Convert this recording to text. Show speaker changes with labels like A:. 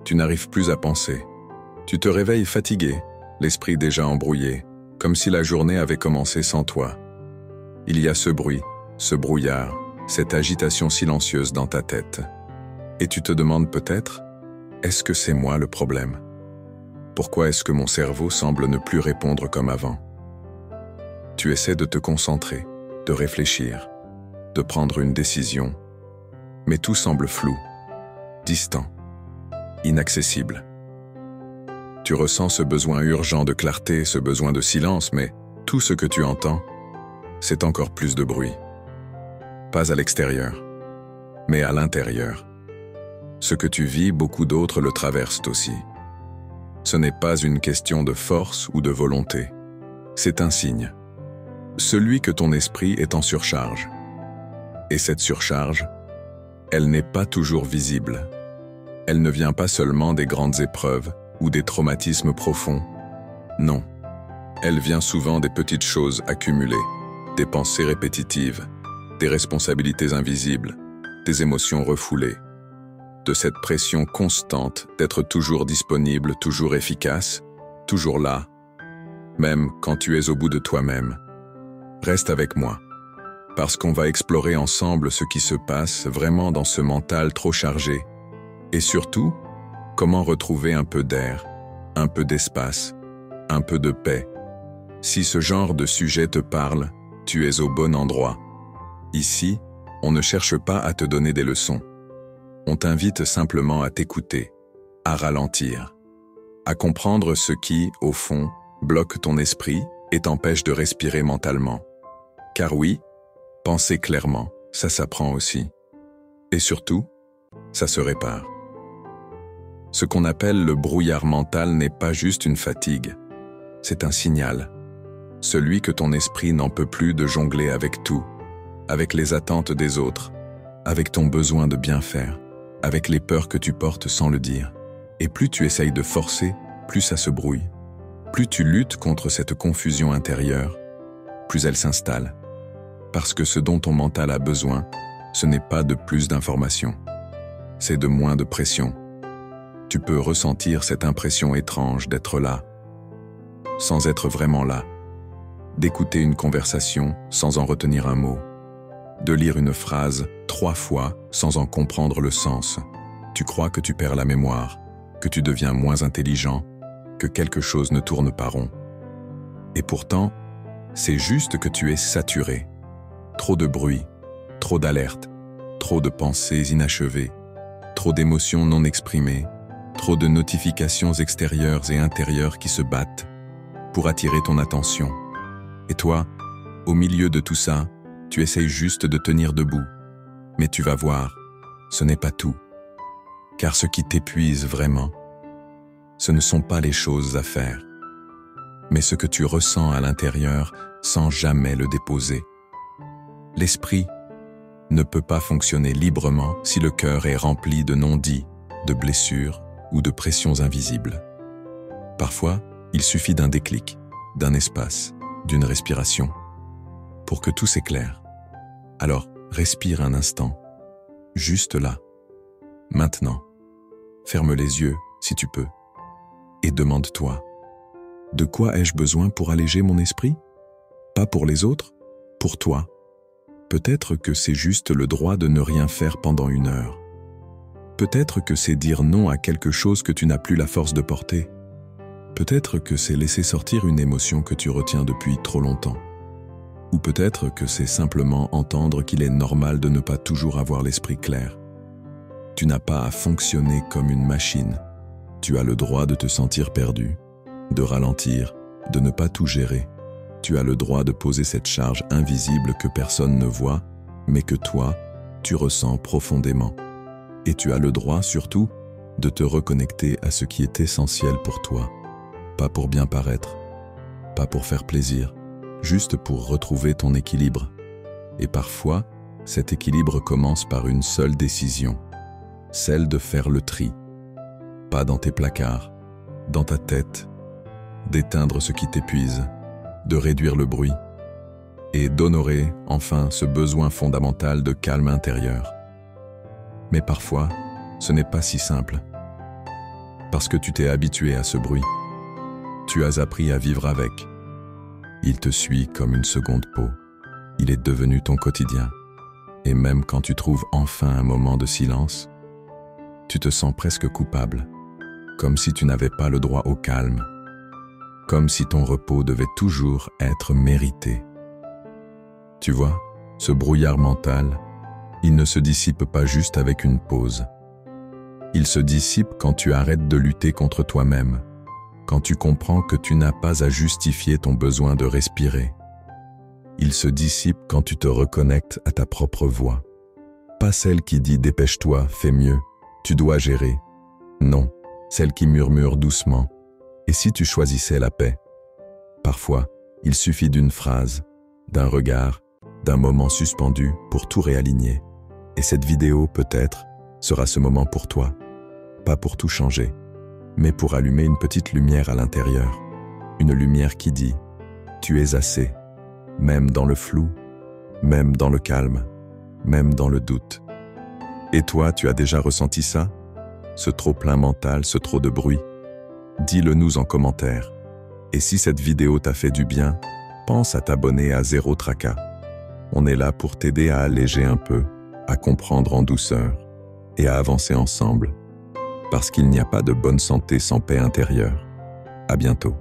A: Tu n'arrives plus à penser. Tu te réveilles fatigué, l'esprit déjà embrouillé, comme si la journée avait commencé sans toi. Il y a ce bruit, ce brouillard, cette agitation silencieuse dans ta tête. Et tu te demandes peut-être, est-ce que c'est moi le problème? Pourquoi est-ce que mon cerveau semble ne plus répondre comme avant? Tu essaies de te concentrer, de réfléchir, de prendre une décision, mais tout semble flou, distant, inaccessible. Tu ressens ce besoin urgent de clarté, ce besoin de silence, mais tout ce que tu entends, c'est encore plus de bruit. Pas à l'extérieur, mais à l'intérieur. Ce que tu vis, beaucoup d'autres le traversent aussi. Ce n'est pas une question de force ou de volonté. C'est un signe. Celui que ton esprit est en surcharge. Et cette surcharge, elle n'est pas toujours visible. Elle ne vient pas seulement des grandes épreuves ou des traumatismes profonds. Non. Elle vient souvent des petites choses accumulées, des pensées répétitives, des responsabilités invisibles, des émotions refoulées, de cette pression constante d'être toujours disponible, toujours efficace, toujours là, même quand tu es au bout de toi-même. Reste avec moi, parce qu'on va explorer ensemble ce qui se passe vraiment dans ce mental trop chargé, et surtout, comment retrouver un peu d'air, un peu d'espace, un peu de paix. Si ce genre de sujet te parle, tu es au bon endroit. Ici, on ne cherche pas à te donner des leçons. On t'invite simplement à t'écouter, à ralentir, à comprendre ce qui, au fond, bloque ton esprit et t'empêche de respirer mentalement. Car oui, penser clairement, ça s'apprend aussi. Et surtout, ça se répare. Ce qu'on appelle le brouillard mental n'est pas juste une fatigue, c'est un signal. Celui que ton esprit n'en peut plus de jongler avec tout, avec les attentes des autres, avec ton besoin de bien faire, avec les peurs que tu portes sans le dire. Et plus tu essayes de forcer, plus ça se brouille. Plus tu luttes contre cette confusion intérieure, plus elle s'installe. Parce que ce dont ton mental a besoin, ce n'est pas de plus d'informations, c'est de moins de pression. Tu peux ressentir cette impression étrange d'être là, sans être vraiment là, d'écouter une conversation sans en retenir un mot, de lire une phrase 3 fois sans en comprendre le sens. Tu crois que tu perds la mémoire, que tu deviens moins intelligent, que quelque chose ne tourne pas rond. Et pourtant, c'est juste que tu es saturé. Trop de bruit, trop d'alertes, trop de pensées inachevées, trop d'émotions non exprimées, trop de notifications extérieures et intérieures qui se battent pour attirer ton attention. Et toi, au milieu de tout ça, tu essayes juste de tenir debout. Mais tu vas voir, ce n'est pas tout. Car ce qui t'épuise vraiment, ce ne sont pas les choses à faire, mais ce que tu ressens à l'intérieur sans jamais le déposer. L'esprit ne peut pas fonctionner librement si le cœur est rempli de non-dits, de blessures ou de pressions invisibles. Parfois, il suffit d'un déclic, d'un espace, d'une respiration, pour que tout s'éclaire. Alors, respire un instant, juste là, maintenant. Ferme les yeux, si tu peux, et demande-toi, de quoi ai-je besoin pour alléger mon esprit? Pas pour les autres, pour toi. Peut-être que c'est juste le droit de ne rien faire pendant 1 heure. Peut-être que c'est dire non à quelque chose que tu n'as plus la force de porter. Peut-être que c'est laisser sortir une émotion que tu retiens depuis trop longtemps. Ou peut-être que c'est simplement entendre qu'il est normal de ne pas toujours avoir l'esprit clair. Tu n'as pas à fonctionner comme une machine. Tu as le droit de te sentir perdu, de ralentir, de ne pas tout gérer. Tu as le droit de poser cette charge invisible que personne ne voit, mais que toi, tu ressens profondément. Et tu as le droit, surtout, de te reconnecter à ce qui est essentiel pour toi. Pas pour bien paraître, pas pour faire plaisir, juste pour retrouver ton équilibre. Et parfois, cet équilibre commence par une seule décision, celle de faire le tri. Pas dans tes placards, dans ta tête, d'éteindre ce qui t'épuise, de réduire le bruit, et d'honorer, enfin, ce besoin fondamental de calme intérieur. Mais parfois, ce n'est pas si simple. Parce que tu t'es habitué à ce bruit. Tu as appris à vivre avec. Il te suit comme une seconde peau. Il est devenu ton quotidien. Et même quand tu trouves enfin un moment de silence, tu te sens presque coupable, comme si tu n'avais pas le droit au calme, comme si ton repos devait toujours être mérité. Tu vois, ce brouillard mental, il ne se dissipe pas juste avec une pause. Il se dissipe quand tu arrêtes de lutter contre toi-même, quand tu comprends que tu n'as pas à justifier ton besoin de respirer. Il se dissipe quand tu te reconnectes à ta propre voix. Pas celle qui dit « dépêche-toi, fais mieux, tu dois gérer ». Non, celle qui murmure doucement. Et si tu choisissais la paix? Parfois, il suffit d'une phrase, d'un regard, d'un moment suspendu pour tout réaligner. Et cette vidéo, peut-être, sera ce moment pour toi. Pas pour tout changer, mais pour allumer une petite lumière à l'intérieur. Une lumière qui dit « tu es assez ». Même dans le flou, même dans le calme, même dans le doute. Et toi, tu as déjà ressenti ça? Ce trop-plein mental, ce trop de bruit? Dis-le nous en commentaire. Et si cette vidéo t'a fait du bien, pense à t'abonner à Zéro Tracas. On est là pour t'aider à alléger un peu, à comprendre en douceur et à avancer ensemble. Parce qu'il n'y a pas de bonne santé sans paix intérieure. À bientôt.